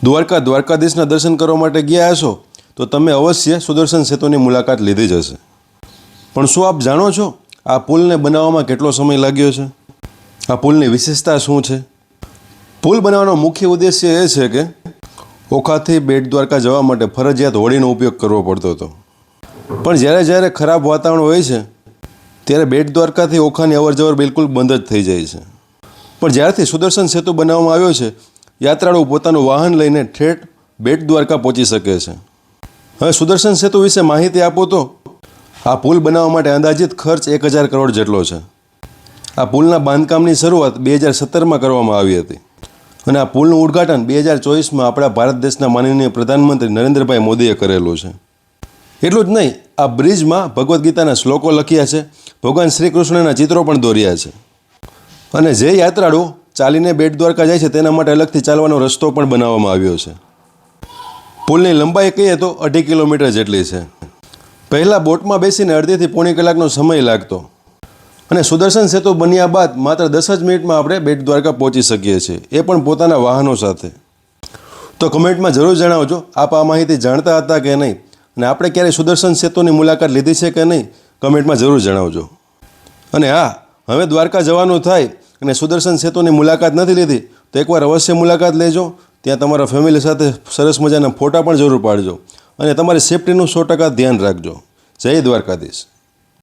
દ્વારકાધીશના દર્શન કરવા માટે ગયા હશો તો તમે અવશ્ય સુદર્શન સેતુની મુલાકાત લીધી જ હશે. પણ શું આપ જાણો છો આ પુલને બનાવવામાં કેટલો સમય લાગ્યો છે? આ પુલની વિશેષતા શું છે? પુલ બનાવવાનો મુખ્ય ઉદ્દેશ્ય એ છે કે ઓખાથી બેટ દ્વારકા જવા માટે ફરજિયાત હોડીનો ઉપયોગ કરવો પડતો હતો. પણ જ્યારે ખરાબ વાતાવરણ હોય છે ત્યારે બેટ દ્વારકાથી ઓખાની અવરજવર બિલકુલ બંધ જ થઈ જાય છે. પણ જ્યારથી સુદર્શન સેતુ બનાવવામાં આવ્યો છે યાત્રાળુ પોતાનું વાહન લઈને ઠેઠ બેટ દ્વારકા પહોંચી શકે છે. હવે સુદર્શન સેતુ વિશે માહિતી આપો તો આ પુલ બનાવવા માટે અંદાજિત ખર્ચ 1000 કરોડ જેટલો છે. આ પુલના બાંધકામની શરૂઆત 2017માં કરવામાં આવી હતી અને આ પુલનું ઉદ્ઘાટન 2024માં આપણા ભારત દેશના માનનીય પ્રધાનમંત્રી નરેન્દ્રભાઈ મોદીએ કરેલું છે. એટલું જ નહીં, આ બ્રિજમાં ભગવદ્ ગીતાના શ્લોકો લખ્યા છે, ભગવાન શ્રી કૃષ્ણના ચિત્રો પણ દોર્યા છે. અને જે યાત્રાળુ ચાલીને બેટ દ્વારકા જાય છે તેના માટે અલગથી ચાલવાનો રસ્તો પણ બનાવવામાં આવ્યો છે. પુલની લંબાઈ કહીએ તો 2.5 કિલોમીટર જેટલી છે. પહેલાં બોટમાં બેસીને અડધીથી પોણી કલાકનો સમય લાગતો અને સુદર્શન સેતુ બન્યા બાદ માત્ર 10 જ મિનિટમાં આપણે બેટ દ્વારકા પહોંચી શકીએ છીએ, એ પણ પોતાના વાહનો સાથે. તો કમેન્ટમાં જરૂર જણાવજો આપ આ માહિતી જાણતા હતા કે નહીં, અને આપણે ક્યારેય સુદર્શન સેતુની મુલાકાત લીધી છે કે નહીં, કમેન્ટમાં જરૂર જણાવજો. અને હા, હવે દ્વારકા જવાનું થાય અને સુદર્શન સેતુની મુલાકાત નથી લીધી તો એકવાર અવશ્ય મુલાકાત લેજો. ત્યાં તમારા ફેમિલી સાથે સરસ મજાના ફોટા પણ જરૂર પાડજો અને તમારી સેફટીનું 100% ધ્યાન રાખજો. જય દ્વારકાધીશ.